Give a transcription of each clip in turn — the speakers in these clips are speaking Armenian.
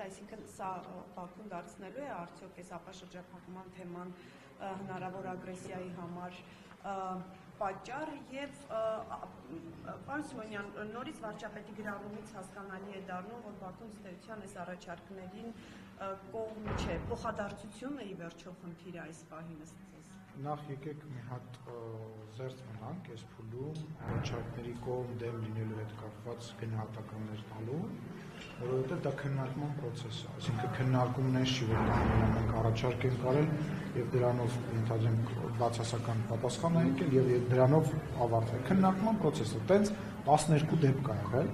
այսինքն սա Բաքուն դարձնելու է արդյոք այս ապաշրջափակման թեման հնարավոր ագրեսիայի համար պատճառ եւ պարոն Սիմոնյան, նորից վարչապետի գրառումից հասկանալի է դառնում, որ Բաքուն ստեյության այս առաջարկներին կողմ չէ, փոխադարձությունը ի վերջո խնդիր է այս պահին ըստ ձեզ։ Նախ եկեք մի հատ զերծ մնանք այս փուլում առաջարկների կողմ դեմ լինելու հետ կապված գնահատականներ տալու, որովհետև դա քննարկման պրոցես է, այսինքն քննարկումներ չի, որ մենք առաջարկ ենք արել եւ դրանով ընդհանրեն բացասական պատասխան է եկել եւ դրանով ավարտվել։ Քննարկման պրոցեսը տենց 12 դեպք կա եղել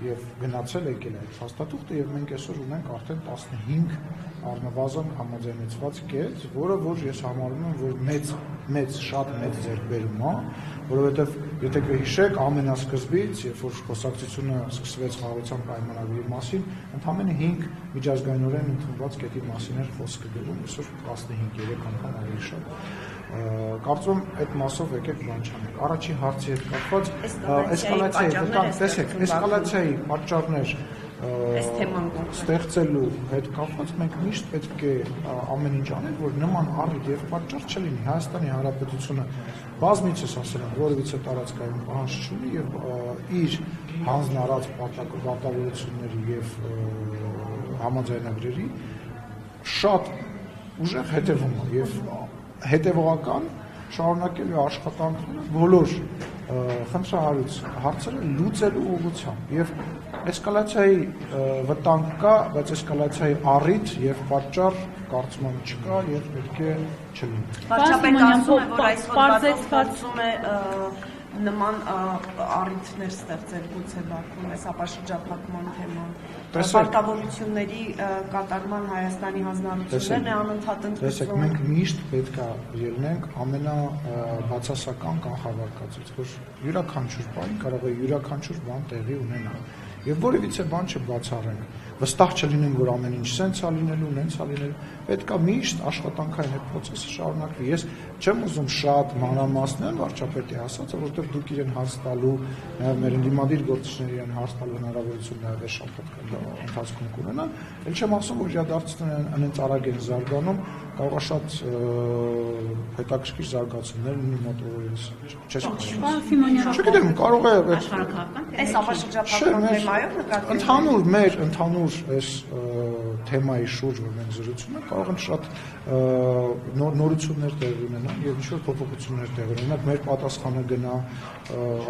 եւ գնացել եկել այդ հաստատուղթը եւ մենք այսօր ունենք արդեն 15 առնվազն համաձայնեցված կետ, որը որ ես համարում եմ, որ շատ մեծ ձեռքբերում է, որովհետեւ եթե կհիշեք ամենասկզբից, երբ որ խոսակցությունը սկսվեց խաղաղության պայմանագրի մասին, ընդամենը 5 միջազգայինորեն ընդունված կետի մասին էր խոսքը գնում, այսօր 15-3 անգամ ավելի շատ։ Կարծում եմ այդ մասով եկեք բան չանենք։ Առաջին հարցի հետ կապված էսկալացիայի պատճառներ ստեղծելու հետ կապված մենք միշտ պետք է ամեն ինչ անենք, որ նման առիթ եւ պատճառ չլինի։ Հայաստանի Հանրապետությունը բազմիցս ասել եմ, որևիցե տարածքային պահանջ չունի եւ իր հանձնարարած պարտավորությունների եւ համաձայնագրերի շատ ուժեղ հետևում է եւ հետևողական շարունակելու աշխատանքները բոլոր խնդրահարույց հարցերը լուծելու ուղղությամբ եւ էսկալացիայի վտանգ կա, բայց էսկալացիայի առիթ եւ պատճառ կարծում եմ չկա եւ պետք է չլինի։ Վարչապետը ասում է, որ այս հոդվածում է նման առիթներ ստեղծել գուցե Բաքուն այս ապաշրջափակման թեման։ Պարտավորությունների կատարման Հայաստանի հանձնարարություններն է անընդհատ ընդգծում։ Տեսեք, մենք միշտ պետք է ելնենք ամենաբացասական կանխավարկածից, որ յուրաքանչյուր բան կարող է յուրաքանչյուր բան տեղի ունենալ։ Եվ որևիցե բան չբացառենք, վստահ չլինենք, որ ամեն ինչ սենց է լինելու, նենց է լինելու, պետք է միշտ աշխատանքային այդ process-ը շարունակվի։ Ես չեմ ուզում շատ մանրամասնել վարչապետի ասածը, որովհետև դուք իրեն հարց տալու, նաև մեր ընդդիմադիր գործիչների իրեն հարց տալու հնարավորություն նաև այս շաբաթ ընթացքում կունենան, էլ չեմ ասում, որ իրադարձությունները անենց արագ են զարգանում, կարող է շատ հետաքրքիր զարգացումներ լինի մոտորապես։ Չգիտեմ, կարող է այս ապաշրջափակման թեմայով նկատի ընդհանուր այս թեմայի շուրջ, որ մենք զրուցում ենք, կարող են շատ նորություններ տեղի ունենան եւ ինչ-որ փոփոխություններ տեղի ունենան։ Մեր պատասխանը գնա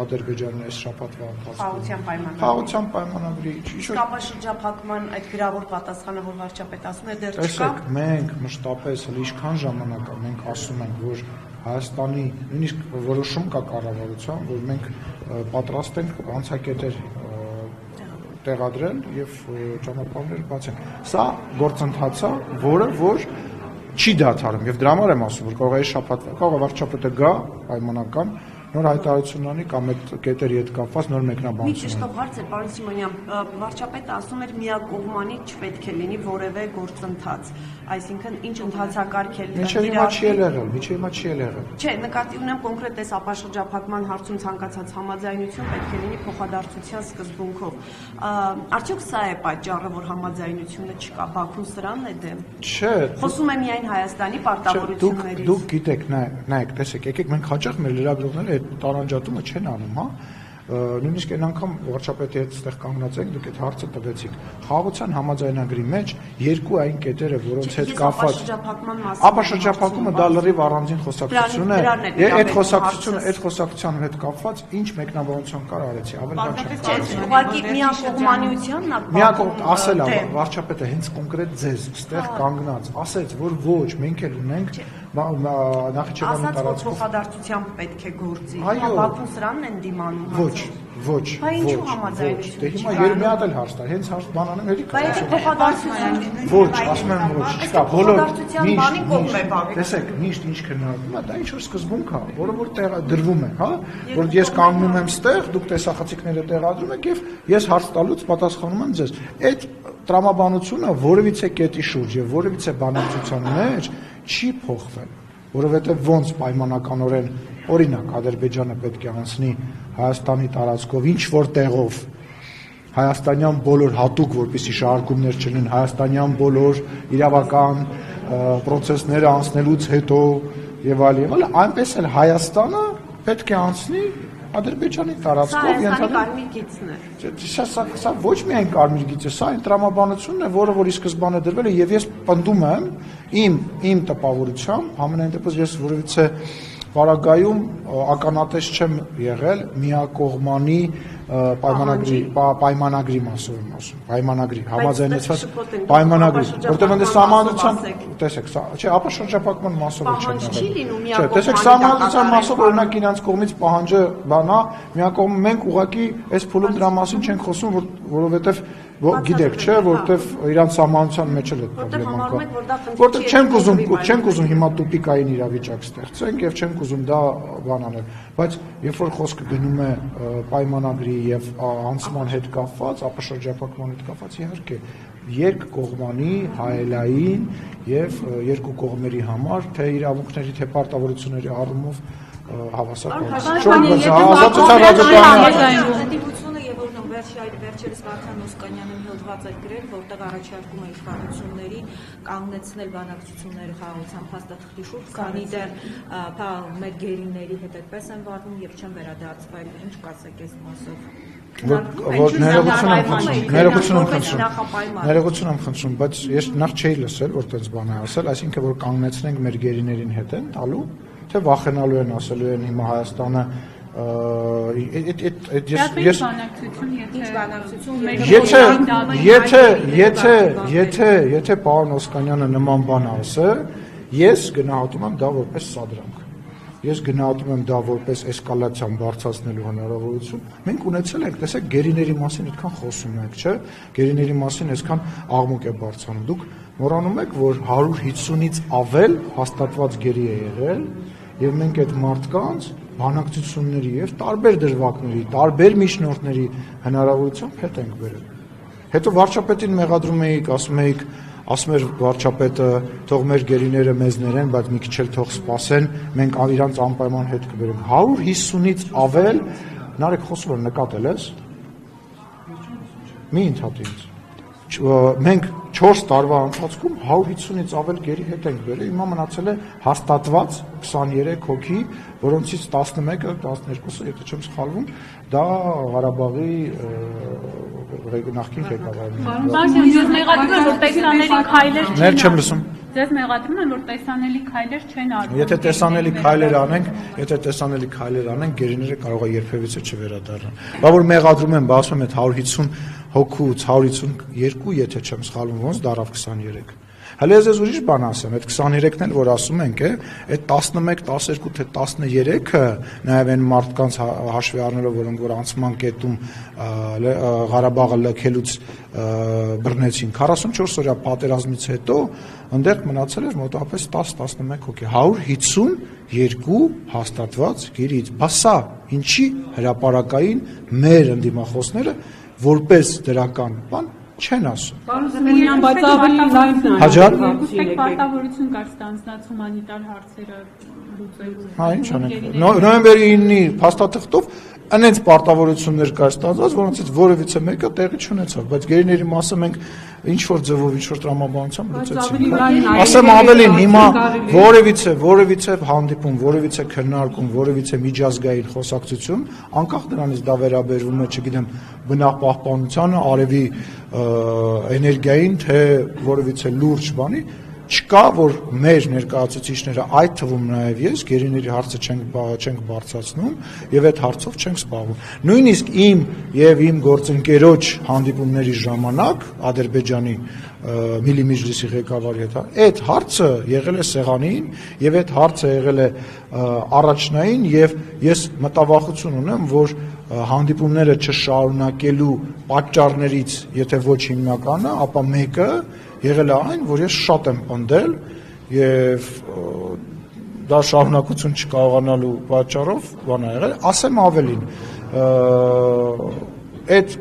Ադրբեջանի այս շաբաթվա ընթացքում։ Խաղաղության պայմանագրի ինչ-որ ապաշրջափակման այդ գրավոր պատասխանը, որ վարչապետը ասում է, դեռ չկա։ Տեսեք, մենք մշտապես ինչքան ժամանակ է մենք ասում ենք, որ Հայաստանի նույնիսկ որոշում կա կառավարության, որ մենք պատրաստ ենք անցակետեր տեղադրել եւ ճանապարհներ բացել։ Սա գործընթաց է, որը որ չի դադարում եւ դրա համար եմ ասում, որ կարող է շաբաթ, կարող է վարչապետը գա պայմանական նոր հայտարարություն անի կամ այդ կետերի հետ կապված նոր մեկնաբանություն։ Մի ճիշտ հարց է, պարոն Սիմոնյան, վարչապետը ասում էր միակողմանի չպետք է լինի որևէ գործընթաց, այսինքն ինչ ընթացակարգ է Միջև հիմա չի եղել։ Չէ, նկատի ունեմ կոնկրետ այս ապաշրջափակման հարցում ցանկացած համաձայնություն պետք է լինի փոխադարձության սկզբունքով։ Արդյոք սա է պատճառը, որ համաձայնությունը չկա, Բաքուն սրանն է դեմ։ Չէ։ Խոսում է միայն Հայաստանի պարտավորություններից։ Դուք գիտեք, նայեք, տեսեք, եկեք մենք հաճախ մեր լրագրողները տարանջատումը չեն անում, հա, նույնիսկ այն անգամ վարչապետի հետ ստեղ կանգնած ենք, դուք այդ հարցը տվեցիք։ Խաղաղության համաձայնագրի մեջ երկու այն կետերը, որոնց հետ կապված ապաշրջափակումը դա լրիվ առանձին խոսակցություն է, եւ այդ խոսակցության հետ կապված ինչ մեկնաբանություն կար արեցի, ավելի բան չեմ։ Ուղղակի միակողմանիությանն միակողմ ասել է վարչապետը հենց կոնկրետ ձեզ ստեղ կանգնած ասեց, որ ոչ, մենք էլ ունենք Նախիջևանի տարածքում փոխադարձությամբ պետք է գործի։ Բաքուն սրանն են դիմանում։ Ոչ։ Բայց ինչու համաձայնություն։ Դե հիմա երբ մի հատ էլ հարց տա, հենց հարց բան անեմ, էլի կա։ Բայց փոխադարձություն։ Ոչ, ասում եմ ոչ, չկա, բոլոր բանին կողմ է Բաքուն։ Տեսեք, միշտ ինչ քննարկվում է, դա ինչ որ սկզբունք է, որը որ տեղը դրվում է, հա, որ ես կանգնում եմ ստեղ, դուք տեսախցիկները տեղադրում եք եւ ես հարց տալուց պատասխանում եմ ձեզ։ Այդ տրամաբանությունը որևիցե կետի շուրջ եւ որևիցե բանակցության մեջ չի փոխվել, որովհետեւ ոնց պայմանականորեն օրինակ Ադրբեջանը պետք է անցնի Հայաստանի տարածքով ինչ որ տեղով հայաստանյան բոլոր հատուկ, որպեսզի շահարկումներ չլինեն, հայաստանյան բոլոր իրավական պրոցեսները անցնելուց հետո եւ այլն, այնպես էլ Հայաստանը պետք է անցնի Ադրբեջանի տարածքով կարմիր գիծն է։ Սա ոչ միայն կարմիր գիծ է, սա այն տրամաբանությունն է, որը որ ի սկզբանե դրվել է եւ ես պնդում եմ իմ տպավորությամբ, համենայն դեպս ես որևիցե Պարագայում ականատես չեմ եղել միակողմանի պայմանագրի մասով եմ ասում, պայմանագրի, համաձայնեցված պայմանագրի, որտեղ ընդ սահմանադրության, տեսեք, չէ, ապա շրջափակման մասով չեմ եղել։ Չէ, տեսեք, սահմանադրության մասով օրինակ իրանց կողմից պահանջը բանա, միակողմ մենք ուղղակի այս փուլում դրա մասին չենք խոսում, որովհետև գիտեք, չէ, որտեվ իրանց սահմանության մեջ էլ այդ պրոբլեման կա։ Որտեվ չենք ուզում հիմա տուպիկային իրավիճակ ստեղծենք եւ չենք ուզում դա բան անել, բայց երբ որ խոսքը գնում է պայմանագրի եւ անցման հետ կապված, ապա շրջափակման հետ կապված իհարկե երկկողմանի, հայելային եւ երկու կողմերի համար թե իրավունքների թե պարտավորությունների առումով Վերջերս Վարդան Օսկանյանը հոդված էր գրել, որտեղ առաջարկում է իշխանությունների կանգնեցնել բանակցությունները խաղաղության փաստաթղթի շուրջ, քանի դեռ մեր գերիների հետ այդպես են վարվում եւ չեն վերադարձվել, ինչ կասեք այս մասով։ Ներողություն եմ խնդրում, բայց ես նախ չէի լսել, որ տենց բան է ասել, այսինքն որ կանգնեցնենք մեր գերիներին հետ են տալու, թե վախենալու են ասելու են հիմա Հայաստանը Եթե պարոն Օսկանյանը նման բան ասե, ես գնահատում եմ դա որպես սադրանք, ես գնահատում եմ դա որպես էսկալացիան բարձրացնելու հնարավորություն, մենք ունեցել ենք, տեսեք, գերիների մասին այդքան խոսում ենք, չէ, գերիների մասին այսքան աղմուկ է բարձրանում, դուք մոռանում եք, որ 150-ից ավել հաստատված գերի է եղել, եւ մենք այդ մարդկանց բանակցությունների եւ տարբեր դրվագների, տարբեր միջնորդների հնարավորությամբ հետ ենք բերել։ Հետո վարչապետին մեղադրում էիք, ասում էր վարչապետը, թող մեր գերիները մեզ ներեն, բայց մի քիչ էլ թող սպասեն, մենք իրանց անպայման հետ կբերենք։ 150-ից ավել, Նարեկ խոսում եմ նկատել ես։ Մի ընդհատի ինձ։ Մենք 4 տարվա ընթացքում 150-ից ավել գերի հետ ենք բերել, հիմա մնացել է հաստատված 23 հոգի, որոնցից 11-ը, 12-ը, եթե չեմ սխալվում, դա Ղարաբաղի նախկին ղեկավարն է։ Ձեզ մեղադրում են, որ տեսանելի քայլեր չեն արվում։ Եթե տեսանելի քայլեր անենք, գերիները կարող է երբևիցե չվերադառնան։ Բա որ մեղադրում են, ասում եմ այդ 150 հոգուց 152, եթե չեմ սխալվում, ոնց դարավ 23։ Հələ ես ուրիշ բան ասեմ, այդ 23-ն էլ որ ասում ենք, այդ 11, 12 թե 13-ը նաև այն մարդկանց հաշվի առնելով, որոնք որ անցման կետում Ղարաբաղը լքելուց բռնեցին 44 օրյա պատերազմից հետո այնտեղ մնացել էր մոտավորապես 10-11 հոգի, 152 հաստատված գերից։ Բա սա ինչի հրապարակային մեր ընդդիմախոսները որպես դրական բան չեն ասում։ Բայց ավելի լայնն է։ Հաջար։ Եք պարտավորություն կար ստանձնած հումանիտար հարցերը լուծելու։ Հա, ինչ անենք։ Նոյեմբերի 9-ի փաստաթղթով այնց պարտավորություններ կար ստանձնած, որոնցից որևիցե մեկը տեղի չունեցավ, բայց գերիների մասը մենք ինչ որ ձևով, ինչ որ տրամաբանությամբ լուծեցինք։ Ասեմ ավելին, հիմա որևիցե հանդիպում, որևիցե քննարկում, որևիցե միջազգային խոսակցություն, անկախ դրանից դա վերաբերվում է, չգիտեմ, բնապահպանությանը, արևի էներգիային, թե որևիցե լուրջ բանի, չկա, որ մեր ներկայացուցիչները, այդ թվում նաև ես, գերիների հարցը չենք բարձրացնում եւ այդ հարցով չենք զբաղվում։ Նույնիսկ իմ եւ իմ գործընկերոջ հանդիպումների ժամանակ Ադրբեջանի Միլի Մեջլիսի ղեկավարի հետ այդ հարցը եղել է սեղանին եւ այդ հարցը եղել է առաջնային եւ ես մտավախություն ունեմ, որ հանդիպումները չշարունակելու պատճառներից, եթե ոչ հիմնականը, ապա մեկը եղել է այն, որ ես շատ եմ պնդել եւ դա շարունակություն չկարողանալու պատճառով բան ա եղել, ասեմ ավելին, այդ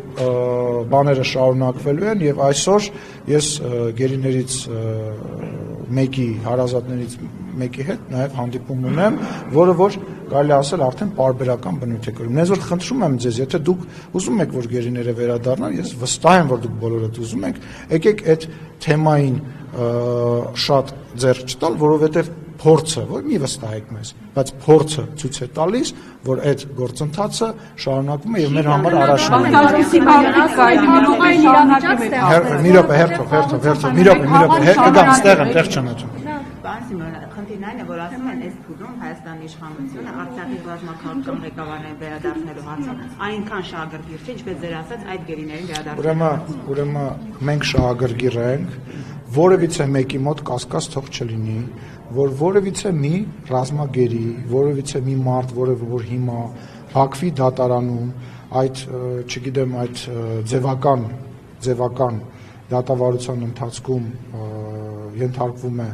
բաները շարունակվելու են եւ այսօր ես գերիներից մեկի հարազատներից մեկի հետ նաեւ հանդիպում ունեմ, որը որ կարելի ասել արդեն պարբերական բնույթ է կրում։ Ես որ խնդրում եմ ձեզ, եթե դուք ուզում եք որ գերիները վերադառնան, ես վստահ եմ որ դուք բոլորդ ուզում եք, եկեք այդ թեմային շատ ձեռք չտալ, որովհետև փորձը, որ մի վստահեք մեզ, բայց փորձը ցույց է տալիս, որ այդ գործընթացը շարունակվում է եւ մեր համար առաջնային է։ Մի րոպե, հերթով, մի րոպե, կգամ ստեղ եմ, տեղ չեմ ատում։ Պարոն Սիմոնյան, խնդիրն այն է, որ ասում են, այս փուլում Հայաստանի իշխանությունը Արցախի ռազմաքաղաքական ղեկավարներին վերադարձնելու հարցում այնքան շահագրգիռ չէ, ինչպես ձեր ասած այդ գերիներին վերադարձնելու։ Ուրեմն մենք շահագրգիռ ենք, որևիցե մեկի մոտ կասկած թող չլինի, որ որևիցե մի ռազմագերի, որևիցե մի մարդ, որևէ որ հիմա Բաքվի դատարանում այդ, չգիտեմ, այդ ձևական դատավարության ընթացքում ենթարկվում է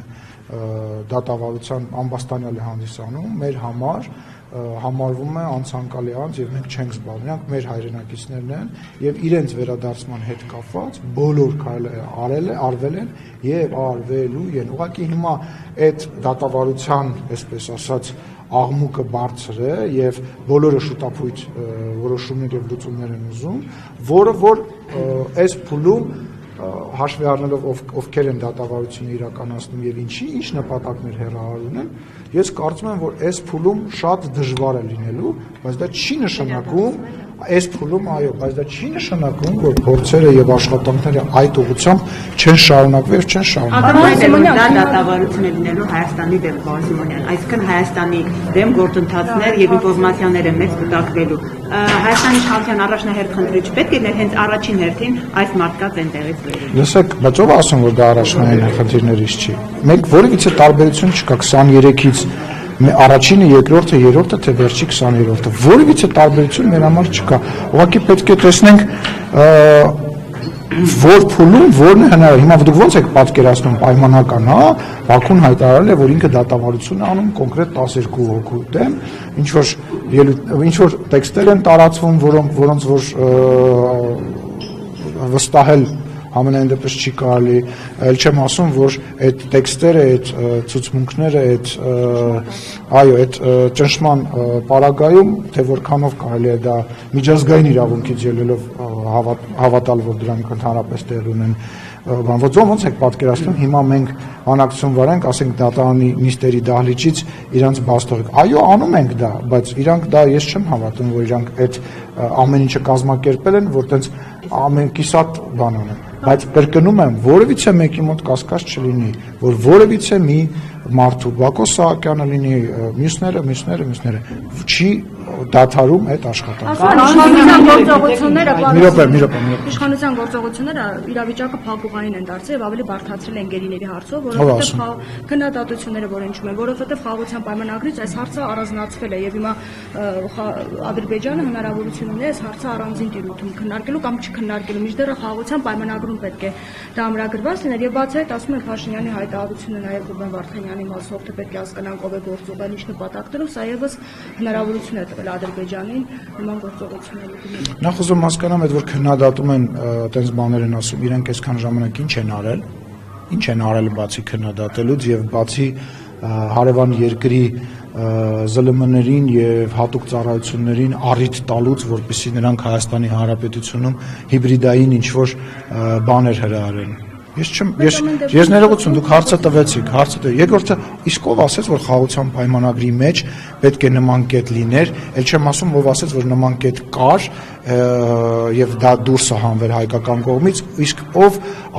դատավարության ամբաստանյալ է հանդիսանում, մեր համար համարվում է անցանկալի անձ եւ մենք չենք զբաղվում, նրանք մեր հայրենակիցներն են եւ իրենց վերադարձման հետ կապված բոլոր քայլերը արվել են եւ արվելու են։ Ուղղակի հիմա այդ դատավարության, այսպես ասած, աղմուկը բարձր է եւ բոլորը շուտապույտ որոշումներ եւ լուծումներ են ուզում, որը որ այս փուլում հաշվի առնելով ովքեր են դատավարությունը իրականացնում եւ ինչ նպատակներ հեռահարում են, ես կարծում եմ, որ այս փուլում շատ դժվար է լինելու, բայց դա չի նշանակում, այս փուլում այո, բայց դա չի նշանակում, որ փորձերը եւ աշխատանքները այդ ուղղությամբ չեն շարունակվի եւ չեն շարունակվի։ Դա դատավարություն է լինելու Հայաստանի դեմ, պարոն Սիմոնյան, այսինքն Հայաստանի դեմ գործընթացներ եւ ինֆորմացիաները մեծ կուտակվելու։ Հայաստանի իշխանության առաջնահերթ խնդրիչ պետք է հենց առաջին հերթին այս մարդկանց այնտեղից բերել։ Լսեք, բայց ով ասում որ դա առաջնային խնդիրներից չի։ Մենք որևիցե տարբերություն չկա 23-ից առաջինը, երկրորդը, երրորդը, թե վերջի 20-րդը։ Որևիցե տարբերություն մեր համար չկա։ Ուղղակի պետք է տեսնենք որ փուլում որն է հնարավոր։ Հիմա դուք ո՞նց եք պատկերացնում պայմանական, հա, Բաքուն հայտարարել է, որ ինքը դատավարություն է անում կոնկրետ 12 հոգու դեմ, ինչ որ տեքստեր են տարածվում, որոնց որ վստահել ամենայն դեպս չի կարելի, այլ չեմ ասում, որ այդ տեքստերը, այդ ցուցմունքները, այդ ճնշման պարագայում, թե որքանով կարելի է դա միջազգային իրավունքից ելնելով հավատալ, որ դրանք ընդհանրապես տեղ ունեն, ոնց եք պատկերացնում, հիմա մենք բանակցություն վարենք, ասենք դատարանի նիստերի դահլիճից իրանց բաստողիկ։ Այո, անում ենք դա, բայց իրանք դա ես չեմ հավատում, որ իրանք այդ ամեն ինչը կազմակերպել են, որ տենց ամեն կիսատ բան ունեն։ Բայց կրկնում եմ, որևիցե մեկի մոտ կասկած չլինի, որ որևիցե մի մարդու Բակո Սահակյանը լինի, մյուսները չի դադարում այդ իշխանության գործողությունները իրավիճակը փակուղային են դարձել եւ ավելի բարդացրել են գերիների հարցով, որովհետեւ քննադատությունները որ հնչում են, որովհետեւ խաղաղության պայմանագրից այս հարցը առանձնացվել է եւ հիմա Ադրբեջանը հնարավորություն ունի այս հարցը առանձին տիրույթում քննարկելու կամ չքննարկելու, մինչդեռ խաղաղության պայմանագրում պետք է դա ամրագրված լիներ եւ բացի այդ ասում են Փաշինյանի հայտարարությունը նաեւ Ռուբեն Վարդանյանի մասով թե պետք է հասկանանք ով է գործողել ինչ նպատակներով, սա եւս հնարավորություն է տվել Ադրբեջանին նման գործողությունների։ Նախ ուզում հասկանամ այդ որ քննադատում են այդպես բաներ են ասում, իրենք այսքան ժամանակ ինչ են արել բացի քննադատելուց եւ բացի հարևան երկրի ԶԼՄ-ներին եւ հատուկ ծառայություններին առիթ տալուց, որպեսզի նրանք Հայաստանի Հանրապետությունում հիբրիդային ինչ որ բաներ հրահարեն։ Ես ներողություն, դուք հարցը տվեցիք, երկրորդը իսկ ով ասեց, որ խաղաղության պայմանագրի մեջ պետք է նման կետ լիներ, ել չեմ ասում, ով ասեց, որ նման կետ կար եւ դա դուրս է հանվել հայկական կողմից, իսկ ով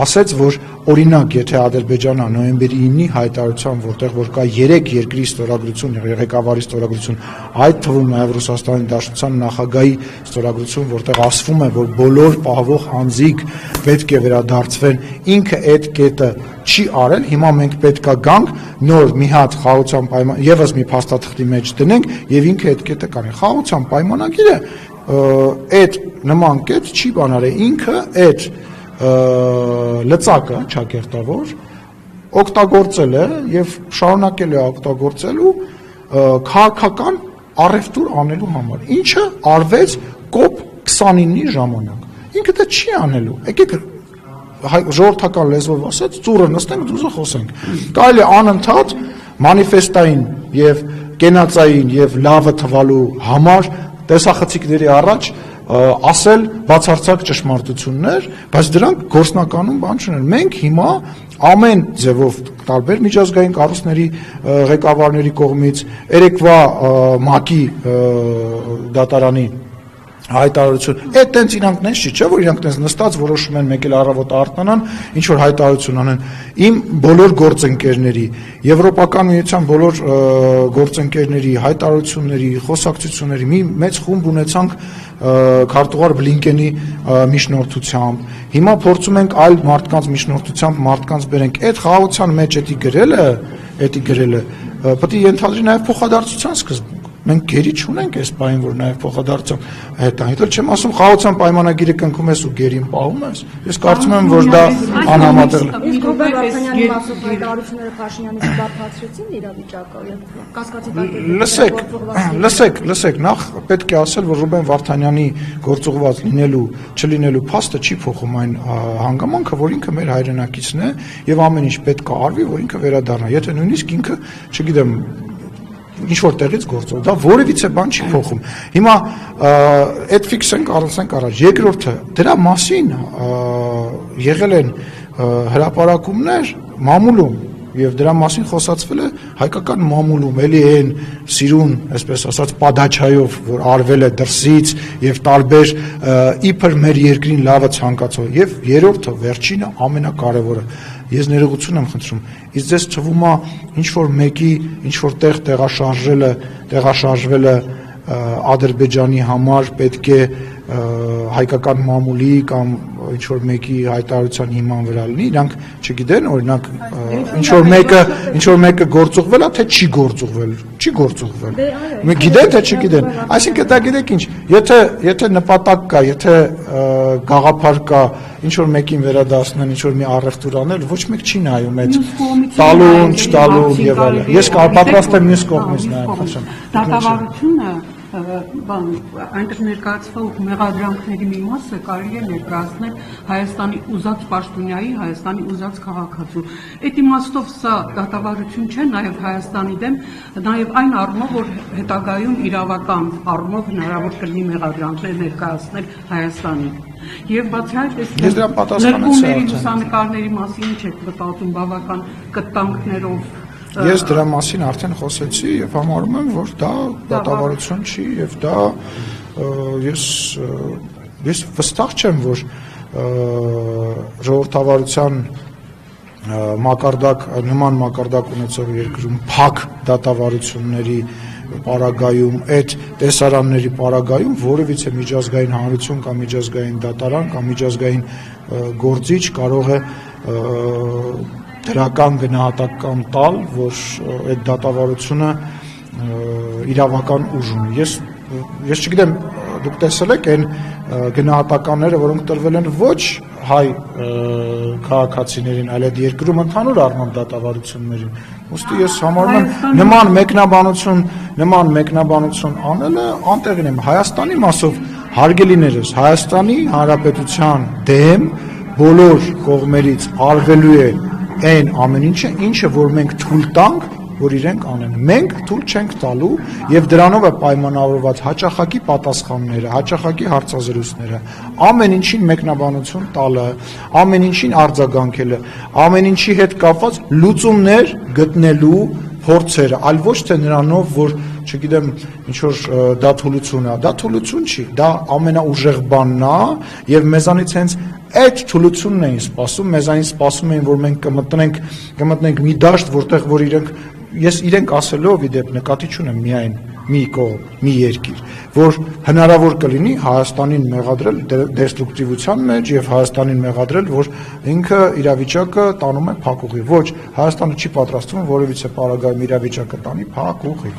ասեց, որ օրինակ, եթե Ադրբեջանը նոյեմբերի 9-ի հայտարարության, որտեղ որ կա 3 երկրի ստորագրություն, ղեկավարի ստորագրություն, այդ թվում նաեւ Ռուսաստանի Դաշնության նախագահի ստորագրություն, որտեղ ասվում է, որ բոլոր պահվող անձիկ պետք է վերադարձվեն, ինքը այդ կետը չի արել, հիմա մենք պետքա գանք նոր մի հատ խաղաղության պայման եւս մի փաստաթղթի մեջ դնենք եւ ինքը այդ կետը կանի։ Խաղաղության պայմանագիրը այդ նման կետ չի բանարել, ինքը այդ լծակը ճակերտավոր օգտագործել է եւ շարունակել է օգտագործելու քաղաքական առևտուր անելու համար, ինչը արվեց COP 29-ի ժամանակ։ Ինքը դա չի անելու։ Եկեք ժողովրդական լեզվով ասած, ծուռը նստենք, դուզը խոսենք։ Կարելի է անընդհատ մանիֆեստային եւ կենացային եւ լավը թվալու համար տեսախցիկների առաջ ասել բացարձակ ճշմարտություններ, բայց դրանք գործնականում բան չունեն։ Մենք հիմա ամեն ձևով տարբեր միջազգային կառույցների ղեկավարների կողմից երեկվա ՄԱԿ-ի դատարանի հայտարարություն, այդ տենց իրանք նենց չի, չէ՞ որ իրանք տենց նստած որոշում են մեկ էլ առավոտ արտանան, ինչ որ հայտարարություն անեն։ Իմ բոլոր գործընկերների, Եվրոպական միության բոլոր գործընկերների հայտարարությունների, խոսակցությունների մի մեծ խումբ ունեցանք քարտուղար Բլինկենի միջնորդությամբ։ Հիմա փորձում ենք այլ մարդկանց միջնորդությամբ մարդկանց բերենք։ Այդ խաղաղության մեջ էդի գրելը, պետք է ենթադրի նաև փոխադարձության սկզբունք։ Մենք գերի չունենք այս բանին, որ նաև փոխադարձության հետո չեմ ասում խաղաղության պայմանագիրը կնքում ես ու գերին պահում ես։ Ես կարծում եմ, որ դա անհամատեղ է։ Իսկ Ռոբերտ Վարդանյանի մասով հայտարարությունները Փաշինյանից բարդացրեցին իրավիճակը եւ կասկածի Լսեք, նախ պետք է ասել, որ Ռոբեն Վարդանյանի գործուղված լինելու, չլինելու փաստը չի փոխում այն հանգամանքը, որ ինքը մեր հայրենակիցն է եւ ամեն ինչ պետք է արվի, որ ինքը վերադառնա։ Եթե նույնիսկ ինքը, չգիտեմ, ինչ որ տեղից գործող, դա որևիցե բան չի փոխում։ Հիմա այդ ֆիքսենք առնենք առաջ։ Երկրորդը, դրա մասին եղել են հրապարակումներ մամուլում եւ դրա մասին խոսացվել է հայկական մամուլում, էլի այն սիրուն, այսպես ասած, պադաչայով, որ արվել է դրսից եւ տարբեր իբր մեր երկրին լավը ցանկացող եւ երրորդը, վերջինը, ամենակարևորը ես ներողություն եմ խնդրում, իսկ ձեզ թվում է ինչ որ մեկի ինչ որ տեղ տեղաշարժվելը Ադրբեջանի համար պետք է հայկական մամուլի կամ ինչ որ մեկի հայտարարության հիման վրա լինի, իրանք չգիտեն, օրինակ ինչ որ մեկը գործուղվել է, թե չի գործուղվել։ Մենք գիտեն, թե չգիտեն։ Այսինքն դա գիտեք ինչ, եթե նպատակ կա, եթե գաղափար կա, ինչ որ մեկին վերադասնեն, ինչ որ մի առևտուր անել, ոչ մեկ չի նայում այդ տալուն, չտալուն եւ այլն։ Ես պատրաստ եմ մյուս կողմից նայեմ, խնդրեմ։ Դատավարությունը այնտեղ ներկայացվող մեղադրանքների մի մասը կարելի է ներկայացնել Հայաստանի ուզած պաշտոնյայի, Հայաստանի ուզած քաղաքացու։ Այդ իմաստով սա դատավարություն չէ նաև Հայաստանի դեմ, նաև այն առումով, որ հետագայում իրավական առումով հնարավոր կլինի մեղադրանքներ ներկայացնել Հայաստանին։ Եվ բացի այդ, ներկումների լուսանկարների մասին ինչ եք մտածում բավական կտանքներով։ Ես դրա մասին արդեն խոսեցի եւ համարում եմ, որ դա դատավարություն չի եւ դա ես վստահ չեմ, որ ժողովրդավարության նման մակարդակ ունեցող երկրում փակ դատավարությունների պարագայում, այդ տեսարանների պարագայում որևիցե միջազգային հանրություն կամ միջազգային դատարան կամ միջազգային գործիչ կարող է դրական գնահատական տալ, որ այդ դատավարությունը իրավական ուժ ունի։ Ես չգիտեմ, դուք տեսել եք այն գնահատականները, որոնք տրվել են ոչ հայ քաղաքացիներին, այլ այդ երկրում ընդհանուր առմամբ դատավարություններին։ Ոստի ես համարում եմ նման մեկնաբանություն անելը անտեղին է։ Հայաստանի մասով հարգելիներս, Հայաստանի Հանրապետության դեմ բոլոր կողմերից արվելու է այն ամեն ինչը, որ մենք թույլ տանք, որ իրենք անեն։ Մենք թույլ չենք տալու եւ դրանով է պայմանավորված հաճախակի պատասխանները, հաճախակի հարցազրույցները, ամեն ինչին մեկնաբանություն տալը, ամեն ինչին արձագանքելը, ամեն ինչի հետ կապված լուծումներ գտնելու փորձերը, այլ ոչ թե նրանով, որ չգիտեմ, ինչ որ դա թուլություն է, դա թուլություն չի, դա ամենաուժեղ բանն է եւ մեզանից հենց այդ թուլությունն էին սպասում, մեզանից սպասում էին, որ մենք կմտնենք մի դաշտ, որտեղ որ իրենք ասելով իդեպ նկատի չունեմ միայն մի կողմ, մի երկիր, որ հնարավոր կլինի Հայաստանին մեղադրել դեստրուկտիվության մեջ եւ Հայաստանին մեղադրել, որ ինքը իրավիճակը տանում է փակուղի։ Ոչ, Հայաստանը չի պատրաստվում որևիցե պարագայում իրավիճակը տանի փակուղի։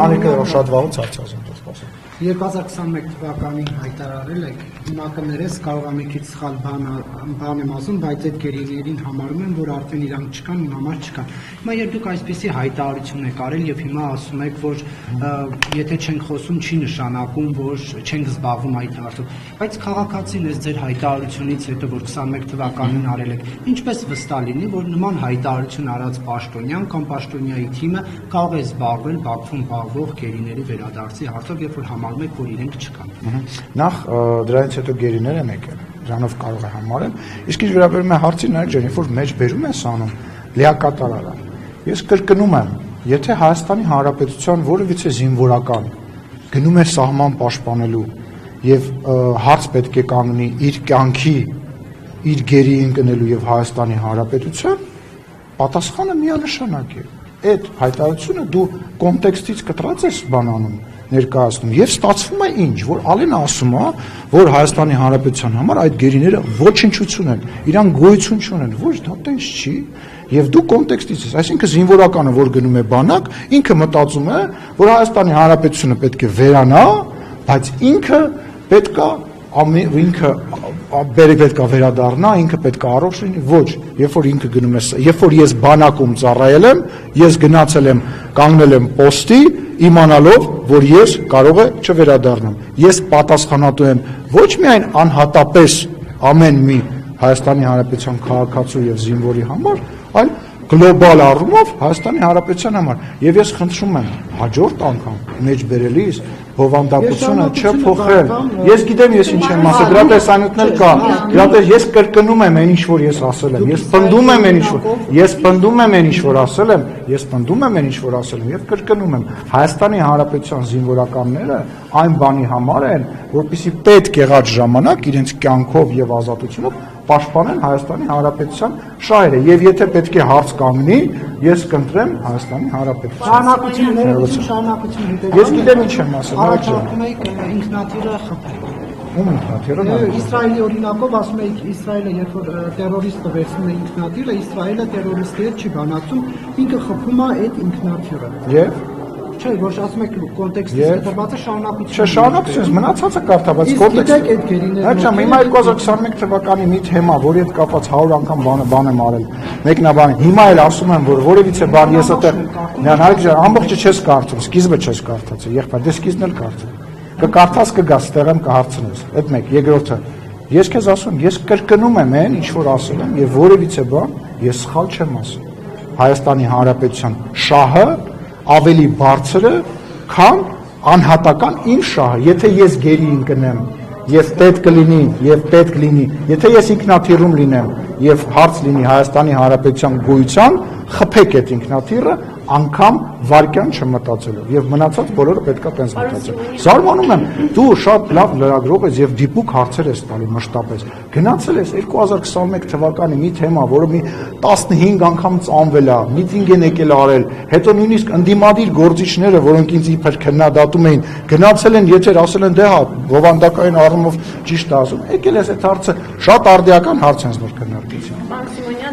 Անիկը շատ վաղուց հարցազրույց է սպասում։ 2021 թվականին հայտարարել եք, հիմա կներես կարող եմ մի քիչ սխալ բան եմ ասում, բայց այդ գերիներին համարում եմ, որ արդեն իրանք չկան, իմ համար չկան։ Հիմա երբ դուք այսպեսի հայտարարություն եք արել եւ հիմա ասում եք, որ եթե չենք խոսում, չի նշանակում, որ չենք զբաղվում այդ հարցով, բայց քաղաքացին ես ձեր հայտարարությունից հետո, որ 21 թվականին արել եք, ինչպես վստահ լինի, որ նման հայտարարություն արած պաշտոնյան կամ պաշտոնյայի թիմը կարող է զբաղվել Բաքվում զբաղվող գերիների վերադարձի հարցով, երբ որ համարում եք, որ իրենք չկան։ Նախ դրանից հետո գերիներ են եկել, դրանով կարող է համարել, իսկ ինչ վերաբերում է հարցին, նայեք ջան, երբ որ մեջ բերում ես անում, լիակատար է։ Ես կրկնում եմ, եթե Հայաստանի Հանրապետության որևիցե զինվորական գնում է սահման պաշտպանելու եւ հարց պետք է կանգնի իր կյանքի, իր գերի ընկնելու եւ Հայաստանի Հանրապետության, պատասխանը միանշանակ է։ Այդ հայտարարությունը դու կոնտեքստից կտրած ես բանանում ներկայացնում եւ ստացվում է ինչ, որ Ալենը ասում է, որ Հայաստանի Հանրապետության համար այդ գերիները ոչնչություն են, իրանք գոյություն չունեն, ոչ դա տենց չի, եւ դու կոնտեքստից ես, այսինքն զինվորականը, որ գնում է բանակ, ինքը մտածում է, որ Հայաստանի Հանրապետությունը պետք է վերանա, բայց ինքը պետք է ինքը պետք է վերադառնա, ինքը պետք է առողջ լինի, ոչ, երբ որ ինքը գնում է, երբ որ ես բանակում ծառայել եմ, ես գնացել եմ, կանգնել եմ պոստի, իմանալով, որ ես կարող է չվերադառնամ։ Ես պատասխանատու եմ ոչ միայն անհատապես ամեն մի Հայաստանի Հանրապետության քաղաքացու եւ զինվորի համար, այլ գլոբալ առումով Հայաստանի Հանրապետության համար։ Եվ ես խնդրում եմ հաջորդ անգամ մեջ բերելիս բովանդակությունը չփոխել։ Ես գիտեմ ես ինչ եմ ասել, դրա տեսանյութն էլ կա։ Դրա պես ես կրկնում եմ այն ինչ որ ես ասել եմ։ Ես պնդում եմ այն ինչ որ ասել եմ, ես պնդում եմ այն ինչ որ ասել եմ եւ կրկնում եմ։ Հայաստանի Հանրապետության զինվորականները այն բանի համար են, որպեսզի պետք եղած ժամանակ իրենց կյանքով եւ ազատությունով պաշտպանեն Հայաստանի Հանրապետության շահերը եւ եթե պետք է հարց կանգնի, ես կընտրեմ Հայաստանի Հանրապետությունը։ Շարունակություն։ Ես գիտեմ ինչ եմ ասել, առաջարկում եք ինքնաթիռը խփել։ Ում ինքնաթիռը։ Իսրայելի օրինակով ասում եք Իսրայելը երբ որ տերորիստը վերցնում է ինքնաթիռը, Իսրայելը տերորիստի հետ չի բանակցում, ինքը խփում է այդ ինքնաթիռը։ Եվ Չէ, ոչ ասում եք կոնտեքստից կտրվածը շարունակություն։ Չէ, շարունակություն, մնացածը կարդա, բայց կոնտեքստը։ Հա, հիմա 2021 թվականի մի թեմա, որի հետ կապված 100 անգամ բան եմ արել։ Մեկնաբան, հիմա էլ ասում եմ, որ որևիցե բան ես այդտեղ, նայեք, ամբողջը չես կարդում, սկիզբը չես կարդացել, եղբայր, դե սկիզբն էլ կարդա։ Կկարդաս կգաս, տեղեմ կհարցնես։ Այդ մեկ, երկրորդը։ Ես քեզ ասում, ես կրկնում եմ այն, ինչ որ ասել եմ, եւ որևիցե բան ես սխալ չեմ ասել։ Հայաստանի Հանրապետության շահը ավելի բարձր է, քան անհատական իմ շահը, եթե ես գերի ընկնեմ եւ պետք լինի, եթե ես ինքնաթիռում լինեմ եւ հարց լինի Հայաստանի Հանրապետության գոյության, խփեք այդ ինքնաթիռը անգամ վարկյան չմտածելով եւ մնացած բոլորը պետքա տենց մտածեն։ Զարմանում եմ, դու շատ լավ լրագրող ես եւ դիպուկ հարցեր ես տալի մշտապես։ Գնացել ես 2021 թվականի մի թեմա, որը մի 15 անգամ ծանվել է, միտինգ են եկել արել, հետո նույնիսկ ընդդիմադիր գործիչները, որոնք ինձ իբր քննադատում էին, գնացել են եթեր ասել են դե հա, բովանդակային առումով ճիշտ է ասում։ Եկել ես այդ հարցը շատ արդիական հարց են որ քննարկեցին։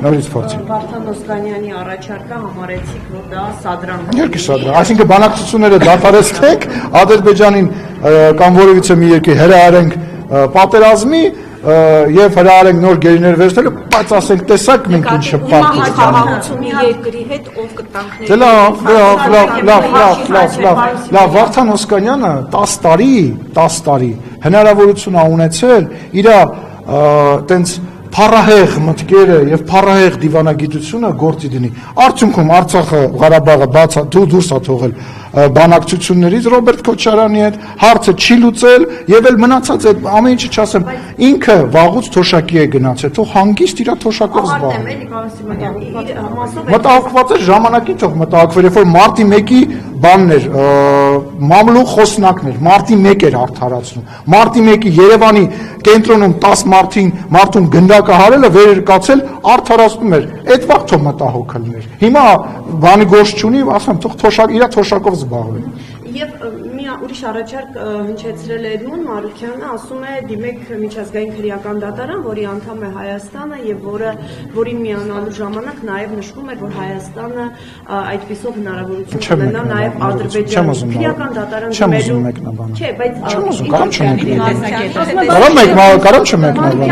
Նորից փորձի։ Վարդան Օսկանյանի առաջարկը համարեցիք, որ դա սադրանք։ Երկիսադրան, այսինքն բանակցությունները դադարեցնենք, Ադրբեջանին կամ որևիցե մի երկրի հրահարենք պատերազմի եւ հրահարենք նոր գերիներ վերցնելու, բայց ասենք տեսակ մենք ինչ շփոթվենք։ Մի երկրի հետ ով կտանքներ։ Դե լավ, Վարդան Օսկանյանը 10 տարի հնարավորություն ա ունեցել իր տենց փառահեղ մտքերը եւ փառահեղ դիվանագիտությունը գործի դնի։ Արդյունքում Արցախը, Ղարաբաղը դուրս է թողել բանակցություններից Ռոբերտ Քոչարյանի հետ, հարցը չի լուծել եւ էլ մնացած այդ ամեն ինչը չասեմ, ինքը վաղուց թոշակի է գնացել, թող հանգիստ իր թոշակով զբաղվի։ Մտահոգված է ժամանակին թող մտահոգվեր, երբ որ մարտի 1-ի բանն էր, մամլու խոսնակն էր, մարտի 1 էր արդարացնում։ Մարտի 1-ի Երևանի կենտրոնում 10 մարդուն գնդակը հարելը վերերկացել արդարացնում էր։ Այդ վաղ թող մտահոգելներ։ Հիմա բանի գործ չունի, ասեմ, թող իր թոշակով զբաղվի։ Եվ մի ուրիշ առաջարկ հնչեցրել է Էդմոն Մարուկյանը, ասում է դիմեք միջազգային քրեական դատարան, որի անդամ է Հայաստանը եւ որին միանալու ժամանակ նաեւ նշվում էր, որ Հայաստանը այդպիսով հնարավորություն ունենա նաեւ Ադրբեջանի քրեական դատարան դիմելու։ Չէ, Կարամ չմեկնաբան։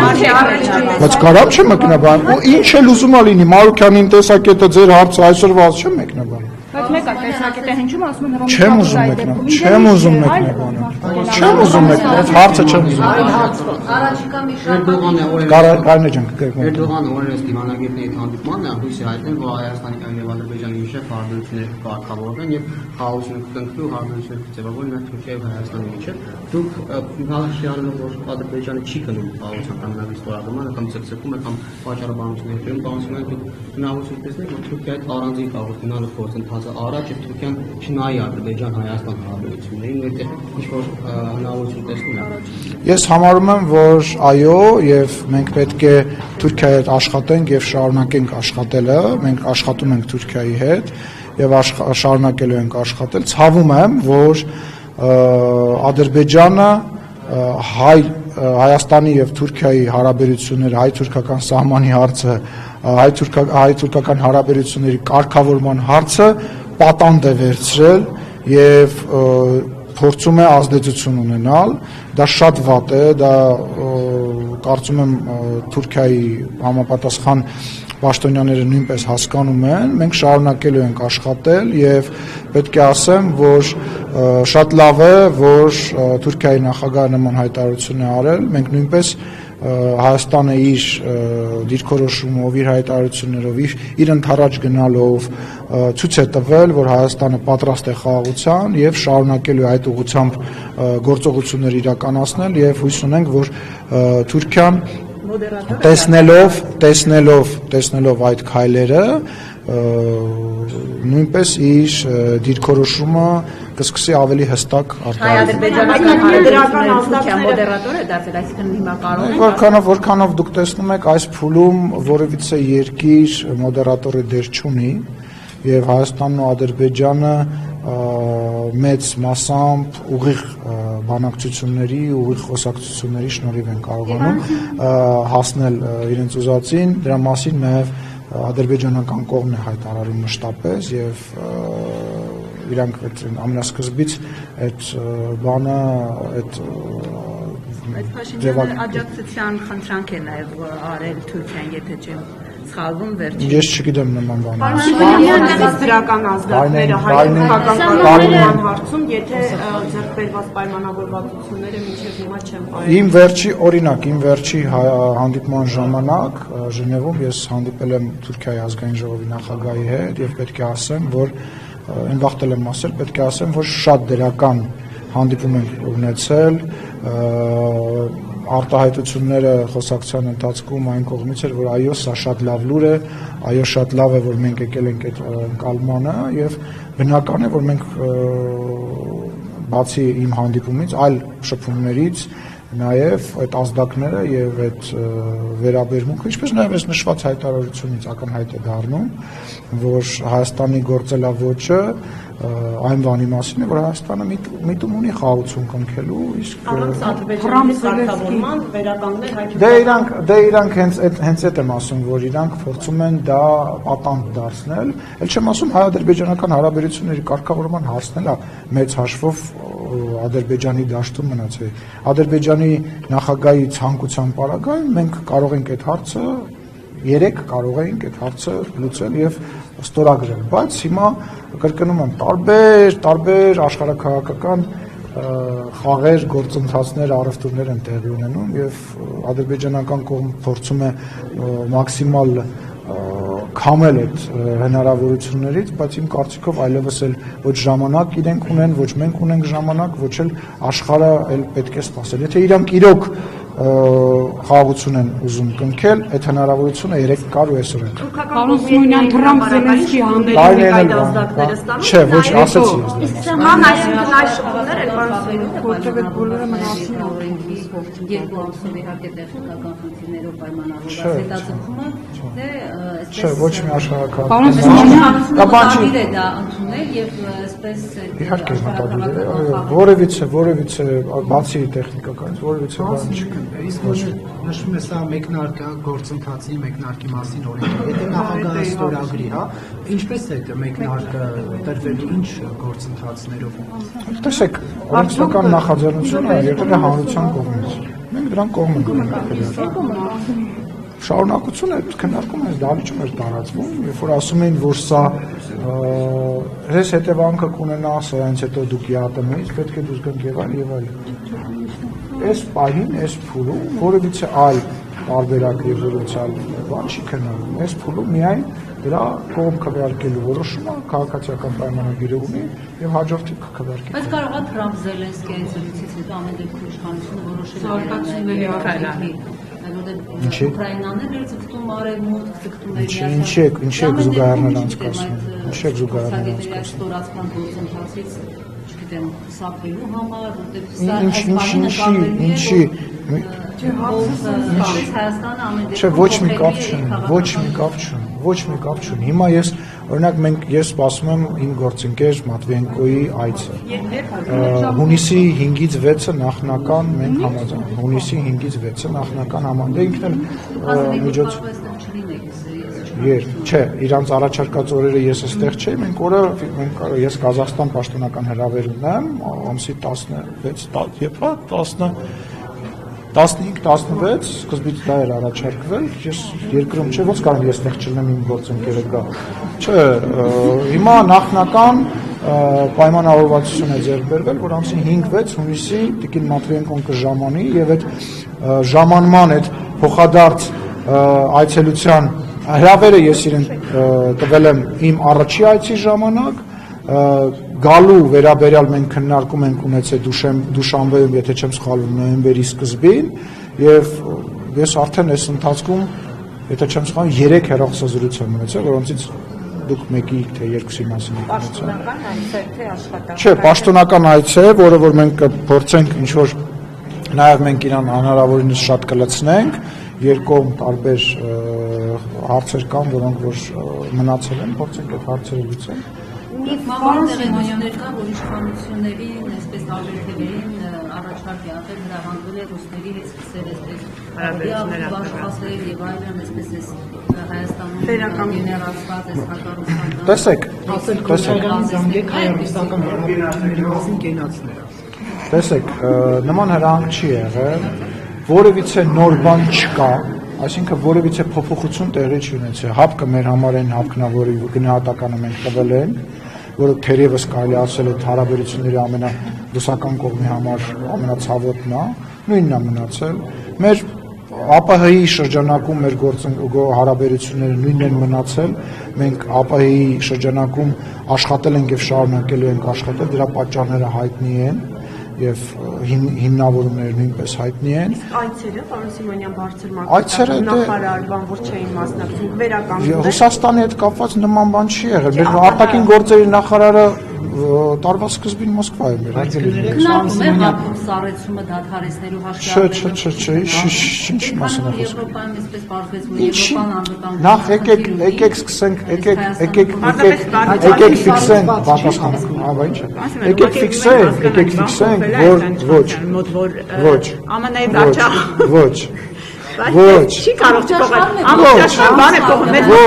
Բայց կարամ չմեկնաբան։ Ու ինչ էլ ուզում ա լինի, Մարուկյանին տեսակետը ձեր հարցը այսօրվա չեմ մեկնաբան։ Բայց մեկ է տեսակետը հնչում ասում են Չեմ ուզում մեկնաբան։ Չեմ ուզում մեկնաբան, հարցը չեմ ուզում։ Առաջիկա մի շաբաթ Կարինե ջան, Էրդողանը օրերս դիվանագետների հանդիպմանն է հույս է հայտնել, որ Հայաստանի եւ Ադրբեջանի միջև հարաբերությունները կարգավորվեն եւ խաղաղությունը կտնկվի ու հարաբերությունները կձևավորվեն նաեւ Թուրքիայի եւ Հայաստանի միջև։ Դուք հաղորդանով որ Ադրբեջանը չի գնում խաղաղության պայմանագրի ստորագրմանը կամ ցկցկում է կամ վաճառաբանությունների բանություն են դուք հնարավորություն տեսնեք որ Թուրքիայի առանձին կարող գնալու գործընթացը առաջ եւ Թուրքիան չնայի Ադրբեջան-Հայաստան հարաբերություններին, որտեղ ինչ-որ հնարավորություն տեսնում եք։ Ես համարում եմ, որ այո, եւ մենք պետք է Թուրքիայի հետ աշխատենք եւ շարունակենք աշխատելը, մենք աշխատում ենք Թուրքիայի հետ եւ շարունակելու ենք աշխատել։ Ցավում եմ, որ Ադրբեջանը Հայաստանի եւ Թուրքիայի հարաբերությունները, հայ-թուրքական սահմանի հարցը, հայ-թուրքական հարաբերությունների կարգավորման հարցը պատանդ է վերցրել եւ փորձում է ազդեցություն ունենալ, դա շատ վատ է, դա կարծում եմ Թուրքիայի համապատասխան պաշտոնյաները նույնպես հասկանում են, մենք շարունակելու ենք աշխատել եւ պետք է ասեմ, որ շատ լավ է, որ Թուրքիայի նախագահը նման հայտարարություն է արել, մենք նույնպես Հայաստանը իր դիրքորոշումով, իր հայտարարություններով, իր ընդառաջ գնալով ցույց է տվել, որ Հայաստանը պատրաստ է խաղաղության եւ շարունակելու այդ ուղղությամբ գործողություններ իրականացնել եւ հույս ունենք, որ Թուրքիան տեսնելով այդ քայլերը նույնպես իր դիրքորոշումը կսկսի ավելի հստակ արտահայտել։ Որքանով դուք տեսնում եք, այս փուլում որևիցե երկիր մոդերատորի դեր չունի եւ Հայաստանն ու Ադրբեջանը մեծ մասամբ ուղիղ բանակցությունների, ուղիղ խոսակցությունների շնորհիվ են կարողանում հասնել իրենց ուզածին, դրա մասին նաեւ ադրբեջանական կողմն է հայտարարում մշտապես եւ իրանք ամենասկզբից այդ բանը այդ Փաշինյանը աջակցության խնդրանք է նաև արել Թուրքիան, եթե չեմ սխալվում վերջին։ Ես չգիտեմ նման բան։ Փաշինյանը դրական ազդակները հայ-թուրքական կառավարման հարցում, եթե ձեռք բերված պայմանավորվածությունները մինչև հիմա չեն պայմանավորված։ Իմ վերջի հանդիպման ժամանակ Ժնևում ես հանդիպել եմ Թուրքիայի ազգային ժողովի նախագահի հետ եւ պետք է ասեմ, որ այն վաղտել եմ ասել, պետք է ասեմ, որ շատ դրական հանդիպում ենք ունեցել, արտահայտությունները խոսակցության ընթացքում այն կողմից էր, որ այո, սա շատ լավ լուր է, այո, շատ լավ է, որ մենք եկել ենք այդ կալմանը եւ բնական է, որ մենք բացի իմ հանդիպումից, այլ շփումներից նաև այդ ազդակները եւ այդ վերաբերմունքը, ինչպես նաև այս նշված հայտարարությունից ակնհայտ է դառնում, որ Հայաստանի գործելավոճը այն բանի մասին է, որ Հայաստանը միտում ունի խաղաղություն կնքելու, իսկ կարգավորման վերականգնել հայ-թուրքական։ Դե իրանք հենց այդ եմ ասում, որ իրանք փորձում են դա պատանդ դարձնել, ել չեմ ասում հայ-ադրբեջանական հարաբերությունների կարգավորման հարցն է մեծ հաշվով Ադրբեջանի դաշտում մնացել։ Ադրբեջանի նախագահի ցանկության պարագայում մենք կարող ենք այդ հարցը երեք կարող ենք այդ հարցը լուծել եւ ստորագրել, բայց հիմա կրկնում եմ տարբեր աշխարհաքաղաքական խաղեր, գործընթացներ, առևտուրներ են տեղի ունենում եւ ադրբեջանական կողմը փորձում է մաքսիմալ քամել այդ հնարավորություններից, բայց իմ կարծիքով այլևս էլ ոչ ժամանակ իրենք ունեն, ոչ մենք ունենք ժամանակ, ոչ էլ աշխարհը էլ պետք է սպասել։ Եթե իրանք իրոք խաղաղություն են ուզում կնքել, այդ հնարավորությունը 3 կար ու այսօր է։ Պարոն Սիմոնյան, Թրամփ Զելենսկի հանդեպ Բայրեն Չէ, ոչ, ասեցի ես։ Ման այսինքն այս շփումներ են պարոն որտեղ այդ բոլորը մնացին երկու ամսով իհարկե տեխնիկական խնդիրներով պայմանավորված հետաձգումը, թե Չէ, ոչ մի աշխարհակարգ։ Պարոն Սիմոնյան, մտադիր է դա ընդունել եւ այսպես Իհարկե մտադիր է, որևիցե բացի տեխնիկականից, որևիցե բան չկա։ Իսկ նշվում է սա մեկնարկը գործընթացի մեկնարկի մասին օրենքի։ Եթե նախագահը ստորագրի, հա, ինչպես է այդ մեկնարկը տրվելու ինչ գործընթացներով։ Տեսեք, օրենսդրական նախաձեռնությունը եղել է հանրության կողմից։ Մենք դրան կողմ ենք ելել։ Շարունակությունը այդ քննարկումը այս դահլիճում էր տարածվում, երբ որ ասում էին, որ սա հես հետևանքը կունենա, սա հենց հետո դուք ԵԱՏՄ-ից պետք է դուրս գանք եւ այլ։ Այս պահին, այս փուլում որևիցե այլ տարբերակ եւ որոցալ բան չի քննարկվում։ Այս փուլում միայն դրա կողմ քվեարկելու որոշումը քաղաքացիական պայմանագիրը ունի եւ հաջորդի քվեարկի։ Բայց կարող է Թրամփ Զելենսկի այցելությունից հետո ամեն դեպքում իշխանությունը որոշել Ինչի՞։ Ուկրաինան էլ ձգտում արևմուտք, ձգտում է Ինչի՞ եք զուգահեռներ անցկացնում։ Ինչի՞ եք զուգահեռներ անցկացնում։ Ստորացման գործընթացից, չգիտեմ, սապելու համար, որտեղ Չէ, ոչ մի կապ չունի։ Հիմա օրինակ ես սպասում եմ իմ գործընկեր Մատվիենկոյի այցը։ Հունիսի 5-ից 6-ը նախնական մենք համաձայն։ Հունիսի 5-ից 6-ը նախնական համաձայն։ Ինքն էլ միջոց Չէ, իրանց առաջարկած օրերը ես այստեղ չէի, ես Կազախստան պաշտոնական հրավեր ունեմ, ամսի 15-16 սկզբից դա էր առաջարկվել, ես երկրում չէ, ոնց կարող ես այստեղ չլինեմ իմ գործընկերը գա։ Չէ, հիմա նախնական պայմանավորվածություն է ձեռք բերվել, որ ամսի 5-6 հունիսի Տիկին Մատվիենկոն կժամանի եւ այդ ժամանման այդ փոխադարձ այցելության հրավերը ես իրեն տվել եմ իմ առաջի այցի ժամանակ, գալու վերաբերյալ մենք քննարկում ենք ունեցել Դուշանբեում, եթե չեմ սխալվում, նոյեմբերի սկզբին, եւ ես արդեն այս ընթացքում, եթե չեմ սխալվում, 3 հեռախոսազրույց եմ ունեցել, որոնցից դուք մեկի թե երկուսի մասին եք ունեցել։ Պաշտոնական այց է, թե աշխատանք։ Չէ, պաշտոնական այց է, որը որ մենք կփորձենք ինչ որ նաեւ մենք իրան հնարավորինս շատ կլցնենք, երկու տարբեր հարցեր կան, որոնք որ մնացել են, փորձենք այդ հարցերը լուծել։ Պարոն Սիմոնյաններ կան, որ իշխանություններին, այսպես ալտերնատիվային առաջարկ է աղել, հրավանդվել է ռուսների հետ սկսել այսպես հարաբերություններ եւ այլն, այսպես էս Հայաստանում գեներացված էս հակառուսական։ Տեսեք, հայ-ռուսական հարաբերությունների մասին կենացները։ Տեսեք, նման հրահանգ չի եղել, որևիցե նոր բան չկա, այսինքն որևիցե փոփոխություն տեղի չի ունեցել։ Հապկը մեր համար այն հապկն է, որի գնահատականը մենք տվել ենք, որը թերևս կարելի ասել է հարաբերությունների ամենալուսական կողմի համար ամենացավոտն է, նույնն է մնացել։ Մեր ԱՊՀ-ի շրջանակում մեր հարաբերությունները նույնն են մնացել։ Մենք ԱՊՀ-ի շրջանակում աշխատել ենք եւ շարունակելու ենք աշխատել, դրա պատճառները հայտնի են եւ հիմնավորումները նույնպես հայտնի են։ Այցերը, պարոն Սիմոնյան, բարձր Այցերը նախարար, բան որ չէին մասնակցում, վերականգնվել։ Ռուսաստանի հետ կապված նման բան չի եղել։ Մեր արտաքին գործերի նախարարը տարվա սկզբին Մոսկվայում էր, հարգելի։ Քննարկում է հապկում սառեցումը դադարեցնելու Չէ, ինչ մասին է խոսքը։ Եվրոպայում այսպես պարզվեց, որ Եվրոպան անվտանգ։ Նախ եկեք սկսենք, եկեք ֆիքսենք, պատասխանը, բա ինչ է։ Եկեք ֆիքսենք, որ ոչ։ ԱՄՆ-ից աչա։ Ոչ։ Չի կարող չփոխել։ Ամենաշան բան է փոխում մեր Ոչ,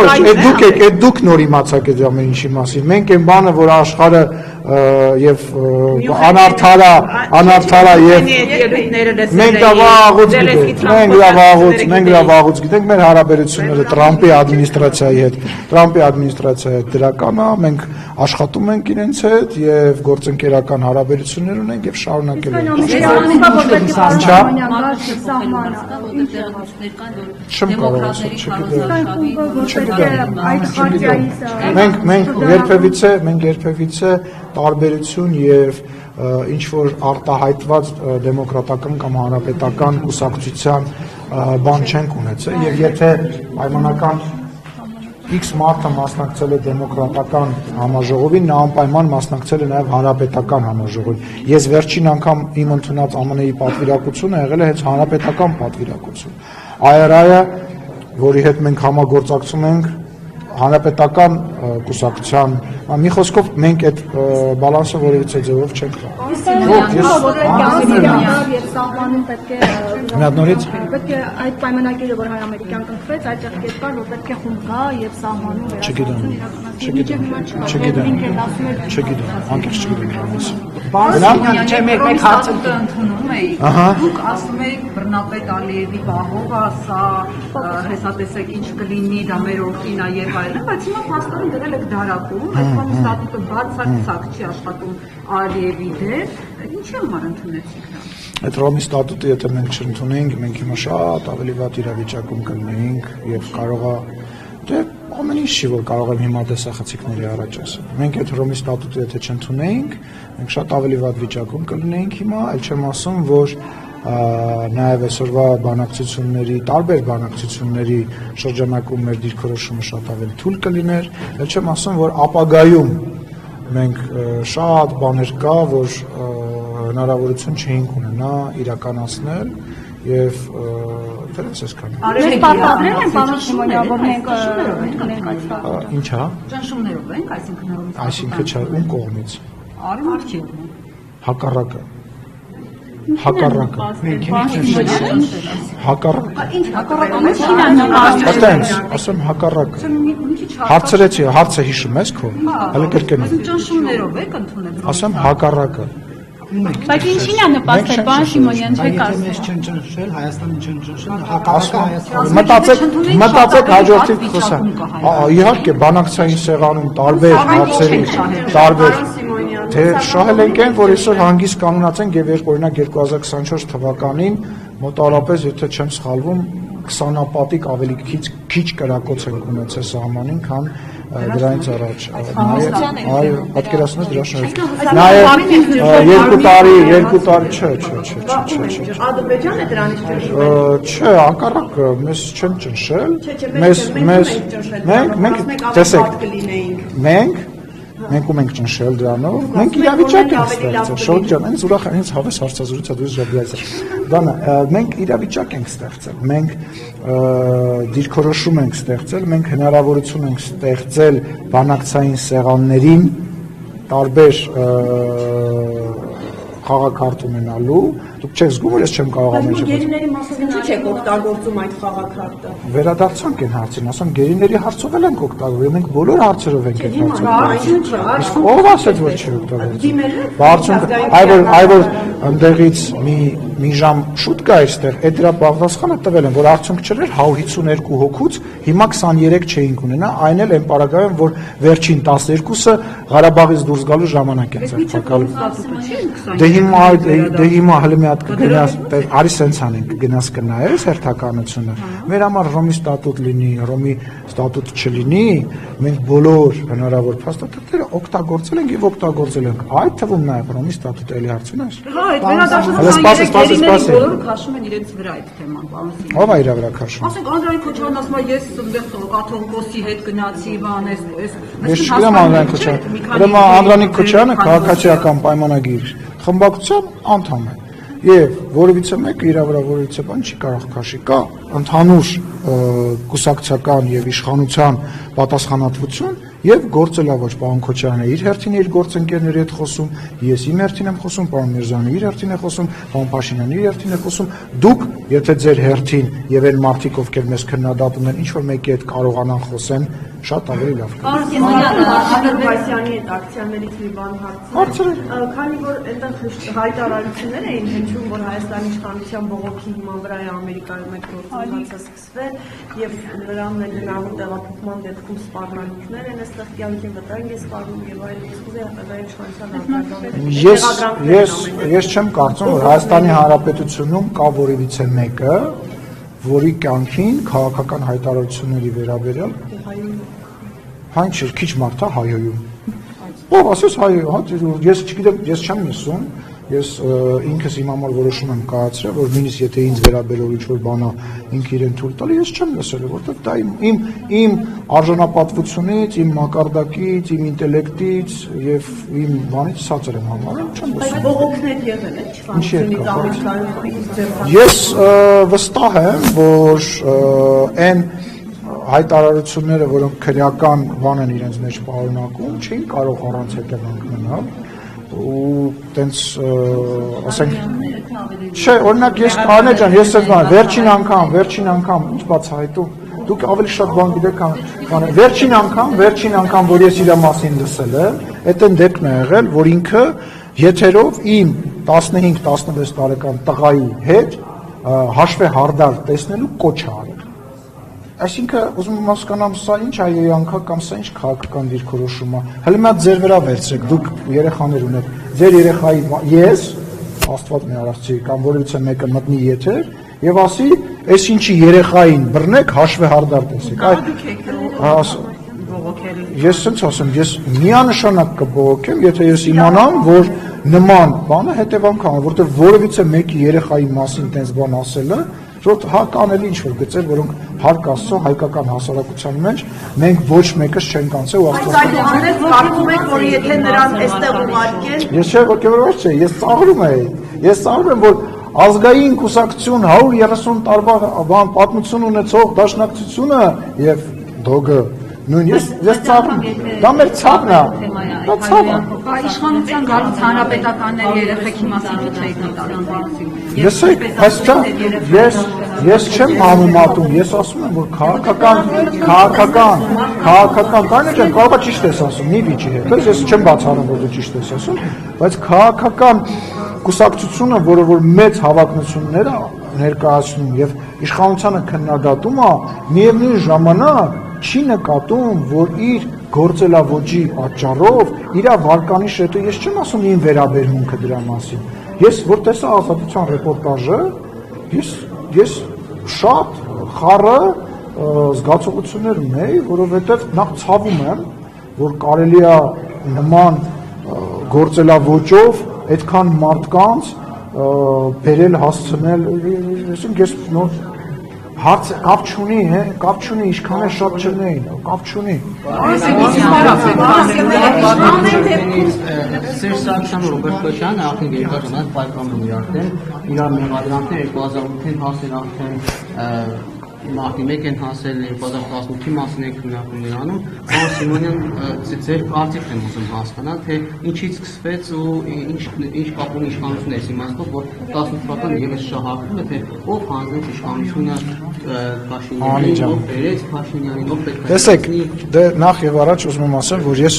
այդ դուք նոր իմացաք այդ ամեն ինչի մասին։ Մենք այն բանը, որ աշխարհը եւ անարդարա եւ մենք դա վաղուց գիտենք մեր հարաբերությունները Տրամպի ադմինիստրացիայի հետ դրական է, մենք աշխատում ենք իրենց հետ եւ գործընկերական հարաբերություններ ունենք եւ շարունակելու ենք։ Մենք երբևիցե տարբերություն եւ ինչ որ արտահայտված դեմոկրատական կամ հանրապետական կուսակցության բան չենք ունեցել եւ եթե պայմանական X մարդը մասնակցել է դեմոկրատական համաժողովին, նա անպայման մասնակցել է նաև հանրապետական համաժողովին։ Ես վերջին անգամ իմ ընդունած ԱՄՆ-ի պատվիրակությունը եղել է հենց հանրապետական պատվիրակություն։ IRI-ը, որի հետ մենք համագործակցում ենք հանրապետական կուսակցության, մի խոսքով մենք այդ բալանսը որևիցե ձևով չենք պետք է այդ պայմանագիրը, որ հայ-ամերիկյան կնքվեց, այդտեղ կերպար, որ պետք է խումբ գա եւ սահմանում Դուք ասում եք բռնապետ Ալիևի պահողը, սա հեսատեսեք ինչ կլինի, դա մեր օգտին է եւ այլն, բայց հիմա փաստորեն դրել եք դարակում, այդ ստատուտը բացարձակ չի աշխատում Ալիևի դեր, ինչի համար ընդունեցիք դա։ Այդ Ռոմի ստատուտը եթե մենք չընդունենք, մենք հիմա շատ ավելի վատ իրավիճակում կլինեինք եւ կարողա դե ամեն ինչ չի որ կարող եմ հիմա տեսախցիկների առաջ ասել։ Մենք այդ Ռոմի ստատուտը եթե չընդունեինք, մենք շատ ավելի վատ վիճակում կլինեինք հիմա, այլ չեմ ասում, որ նաև այսօրվա բանակցությունների, տարբեր բանակցությունների շրջանակում մեր դիրքորոշումը շատ ավելի թույլ կլիներ, այլ չեմ ասում, որ ապագայում մենք շատ բաներ կա, որ հնարավորություն չէինք ունենա իրականացնել եւ դրանց էսքան։ Մենք պատահել են պարոն Սիմոնյան, որ մենք ունենք այդ ստատուտը։ Ինչ հա։ Ճնշումներով ենք, Այսինքն չէ, ում կողմից։ Արմատքի։ Հակառակը։ Հակառակը։ Ինչ հակառակը։ Այդտենց, ասեմ հակառակը։ Հարցրեցի, հարցը հիշում ես քո։ Հələ կրկնեմ։ Ճնշումներով եք ընդունել։ Ասեմ հակառակը։ Բայց ինչին է նպաստել, պարոն Սիմոնյան, չեք ասում։ Մեզ չեն ճնշել, Հայաստանը չեն ճնշել, հակառակը Հայաստանը։ Մտածեք հաջորդի խոսա։ Իհարկե բանակցային սեղանում տարբեր հարցերի, տարբեր թե շահել ենք այն, որ այսօր հանգիստ կանգնած ենք եւ օրինակ 2024 թվականին մոտավորապես, եթե չեմ սխալվում, 20-ապատիկ ավելի քիչ կրակոց ենք ունեցել սահմանին, քան դրանից առաջ։ Այո, պատկերացնեք դրա շնորհիվ։ Նաեւ 2 տարի, չէ։ Ադրբեջանը է դրանից ճնշում։ Չէ, հակառակը, մեզ չեն ճնշել։ Մենք տեսեք, մենք ում ենք ճնշել դրանով, մենք իրավիճակ ենք ստեղծել, շոտ ջան, այնց ուրախ այնց հավես հարցազրույց է դուրս ժաբիազը։ Դանա, մենք իրավիճակ ենք ստեղծել, մենք դիրքորոշում ենք ստեղծել, մենք հնարավորություն ենք ստեղծել բանակցային սեղաններին տարբեր խաղակարդ ունենալու, դուք չեք զգում, որ ես չեմ կարող ամենը։ Գերիների մասով ինչի՞ չեք օգտագործում այդ խաղակարտը։ Վերադարձանք այն հարցին, ասեմ գերիների հարցով էլ ենք օգտագործում, մենք բոլոր հարցերով ենք այդ հարցով։ Իսկ ով ասեց, որ չի օգտագործում։ Բարձր, այ ընդեղից մի ժամ շուտ կա այստեղ, այդ դրա պատասխանը տվել են, որ արդյունք չեր 152 հոգուց, հիմա 23 չէինք ունենա, այն էլ այն պարագայում, որ վերջին 12-ը Ղարաբաղից դուրս գալու ժամանակ են ցանկալու։ Դե հիմա հələ մի հատ կգնաս, արի սենց անենք, գնաս կնայես հերթականությունը։ Մեր համար Ռոմի ստատուտ լինի, Ռոմի ստատուտ չլինի, մենք բոլոր հնարավոր փաստաթղթերը օգտագործել ենք եւ օգտագործել ենք։ Այդ թվում նաեւ Ռոմի ստատուտը էլի հարցնես։ Հա, այդ վերադարձությունը բոլորը քաշում են իրենց վրա այդ թեման, պարոն Սիմոնյան։ Ո՞վ է իր վրա քաշում։ Ասենք Անդրանիկ Քոչարյանն ասում է, ես այնտեղ կաթողիկոսի հետ գնացի, բան էս։ Ես չգիտեմ Անդրանիկ Քոչարյանը։ Ուրեմն Անդրանիկ Քոչարյանը քաղաքացիական պայմանագիր խմբակցության անդամ է։ Եվ որևիցե մեկը իր վրա որևիցե բան չի կարող քաշի, կա ընդհանուր կուսակցական եւ իշխանության պատասխանատվություն եւ գործելավոճ, պարոն Քոչարյանը իր հերթին իր գործընկերների հետ խոսում, ես իմ հերթին եմ խոսում, պարոն Միրզյանը իր հերթին է խոսում, պարոն Փաշինյանը իր հերթին է խոսում, դուք եթե ձեր հերթին եւ այն մարդիկ ովքեր մեզ քննադատում են, ինչ որ մեկի հետ կարողանան խոսեն, շատ ավելի լավ կլինի։ Պարոն Սիմոնյան, Ադրբեջանի այդ ակցիաներից մի բան հարցրել, քանի որ այնտեղ հայտարարություններ էին հնչում, որ Հայաստանի իշխանության բողոքի հիման վրա է Ամերիկայում այդ գործընթացը սկսվել եւ նրան էլ հնարավոր տեղափոխման դեպքում սպառնալիքներ են այստեղ կյանքի վտանգ է սպառնում եւ այլն։ Ես չեմ կարծում, որ Հայաստանի Հանրապետությունում կա որևիցե մեկը, որի կյանքին քաղաքական հայտարարությունների վերաբերյալ Հայն չէ, քիչ մարդ է հայոյում։ Ով ասես հայ, հա, ես չգիտեմ, ես չեմ լսում, ես ինքս իմ համար որոշում եմ կայացրել, որ նույնիսկ եթե ինձ վերաբերող ինչ-որ բանա ինքը իրեն թույլ տալի, ես չեմ լսել, որովհետև դա իմ արժանապատվությունից, իմ մակարդակից, իմ ինտելեկտից եւ իմ բանից ցածր եմ համարում, չեմ լսում։ Բողոքներ եղել են, Ես վստահ եմ, որ այն հայտարարությունները, որոնք քրեական բան են իրենց մեջ պարունակում, չէին կարող առանց հետևանք մնալ ու տենց ասենք չէ, օրինակ ես Կարնե ջան, ես ասում եմ, վերջին անգամ ինչ բացահայտում, դուք ավելի շատ բան գիտեք, քան վերջին անգամ, որ ես իր մասին լսել եմ, այդ այն դեպքն է եղել, որ ինքը եթերով իմ 15-16 տարեկան տղայի հետ հաշվե հարդար տեսնելու կոչ է արել։ Այսինքն ուզում եմ հասկանամ սա ինչ հայեյանքա կամ սա ինչ քաղաքական դիրքորոշում է։ Հələ մի հատ ձեր վրա վերցրեք, դուք երեխաներ ունեք, ձեր երեխայի ես Աստված մի արածի կամ որևիցե մեկը մտնի եթեր եւ ասի, «Էս ինչի երեխային բռնեք, հաշվե հարդար տեսեք»։ Ես ցենց ասեմ, ես միանշանակ կբողոքեմ, եթե ես իմանամ, որ նման բանը հետևանք ունի, որտեղ որևիցե մեկի երեխայի մասին տենց բան ասելը Որ հա կանելի ինչ-որ գծեր, որոնք հարկ Աստծո հայկական հասարակության մեջ մենք ոչ մեկս չենք անցել ու Աստված։ Բայց այդ կարծում եք, որ եթե նրան այստեղ ուղարկեն։ Ես չէ, ոգևորված չէ, ես ծաղրում եմ, որ ազգային կուսակցություն 130 տարվա պատմություն ունեցող դաշնակցությունը եւ ԴՕԳ նույն ես ծաղրում եմ։ Դա մեր ցավն է։ Դա ցավ է։ Իշխանության գալուց հանրապետականների երեխեքի մասին չեք մտածում։ Լսեք, այստեղ ես չեմ համեմատում, ես ասում եմ, որ քաղաքական, Կարնե ջան, կարող է ճիշտ ես ասում, մի վիճի հետ, ես չեմ բացառում, որ դու ճիշտ ես ասում, բայց քաղաքական կուսակցությունը, որը որ մեծ հավակնություններ է ներկայացնում եւ իշխանությանը քննադատում է, միևնույն ժամանակ չի նկատում, որ իր գործելավոճի պատճառով իր վարկանիշ հետո ես չեմ ասում իմ վերաբերմունքը դրա մասին։ Ես որ տեսա ազատության ռեպորտաժը, ես շատ խառը զգացողություններ ունեի, որովհետև նախ ցավում եմ, որ կարելի է նման գործելավոճով այդքան մարդկանց բերել հասցնել, ես նոր հարց կապ չունի, ինչքան է շատ չնեին, կապ չունի։ Սերժ Սարգսյանը, Ռոբերտ Քոչարյանը արդեն երկար ժամանակ պայքարում են իրար մեղադրանքները 2008-ին հասել արդեն մարտի 1 են հասել 2018-ի մասին եք քննարկում Իրանում, պարոն Սիմոնյան, ձեր կարծիքն եմ ուզում հասկանալ, թե ինչից սկսվեց ու ինչ կապ ունի իշխանությունը այս իմաստով, որ 18 թվականը ևս շահարկվում է, թե ով հանձնեց իշխանությունը Փաշինյանին, ով բերեց Փաշինյանին, ով պետք է։ Տեսեք, դե նախ եւ առաջ ուզում եմ ասել, որ ես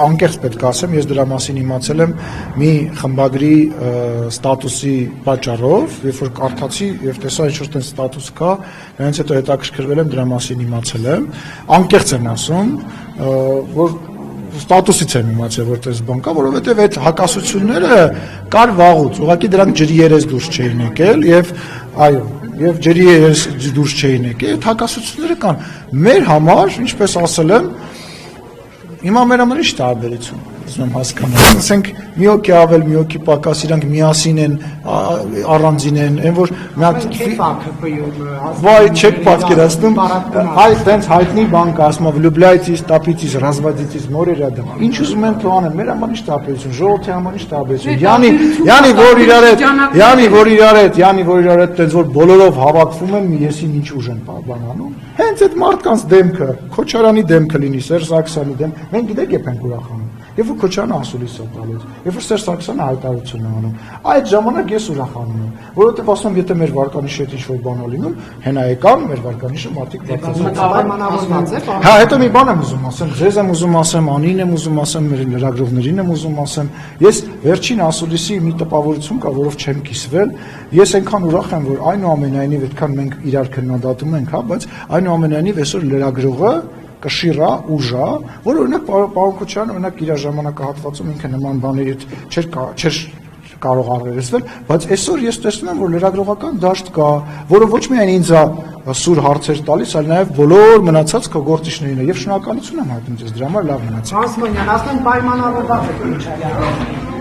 անկեղծ պետք է ասեմ, ես դրա մասին իմացել եմ մի խմբագրի ստատուսի պատճառով, երբ որ կարդացի եւ տեսա ինչ-որ տես ստատուս կա, Հենց հետո հետաքրքրվել եմ դրա մասին իմացել եմ, անկեղծ եմ ասում, որ ստատուսից եմ իմացել, որ տես բան կա, որովհետև այդ հակասությունները կար վաղուց, ուղղակի դրանք ջրի երես դուրս չէին եկել եւ այո, եւ ջրի երես դուրս չէին եկել, այդ հակասությունները կան։ Մեր համար, ինչպես ասել եմ, հիմա մեր համար ինչ տարբերություն ուզում եմ հասկանալ։ Ասենք մի օքի ավել, մի օքի պակաս, իրանք միասին են, առանձին են, այն որ մի հատ վայ չեք պատկերացնում, այ տենց հայտնի բան կա, ասում եմ լյուբլայցից, տապիցից, ռազմադիցից մորեր ադամ։ Ինչ ուզում են թողան, մեր համար ինչ տարբերություն, ժողովրդի համար ինչ տարբերություն։ Յանի որ իրար հետ, տենց որ բոլորով հավաքվում են, եսին ինչ ուժ են բանանում։ Հենց այդ մարդկանց դեմքը, Քոչարյանի դեմքը լինի, Սերժ Սարգսյանի դեմ, մենք գիտեք երբ ենք ուրախանում։ Երբ որ Քոչարյանը ասուլիս է տալիս, երբ որ Սերժ Սարգսյանը հայտարարություն է անում, այդ ժամանակ ես ուրախանում եմ, որովհետև ասում եմ, եթե մեր վարկանիշի հետ ինչ-որ բան է լինում, հենա եկան մեր վարկանիշը մարդիկ բացացած։ Հա, հետո մի բան եմ ուզում ասեմ, ձեզ եմ ուզում ասեմ, Անին եմ ուզում ասեմ, մեր լրագրողներին եմ ուզում ասեմ, ես վերջին ասուլիսի մի տպավորություն կա, որով չեմ կիսվել, ես այնքան ուրախ եմ, որ այնուամենայնիվ այդքան մենք իրար քննադատում ենք, հա, բայց այնուամենայնիվ այսօր լրագրողը կշիռա, ուժա, որ օրինակ պարոն Քոչարյանը օրինակ իր ժամանակահատվածում ինքը նման բաների հետ չէր կարող առերեսվել, բայց այսօր ես տեսնում եմ, որ լրագրողական դաշտ կա, որը ոչ միայն ինձ սուր հարցեր տալիս, այլ նաև բոլոր մնացած քո գործիչներին եւ շնորհակալություն եմ հայտնում ձեզ դրա համար, լավ մնացեք։ Հասմոնյան, ասեմ պայմանավորված եք ինչ արի։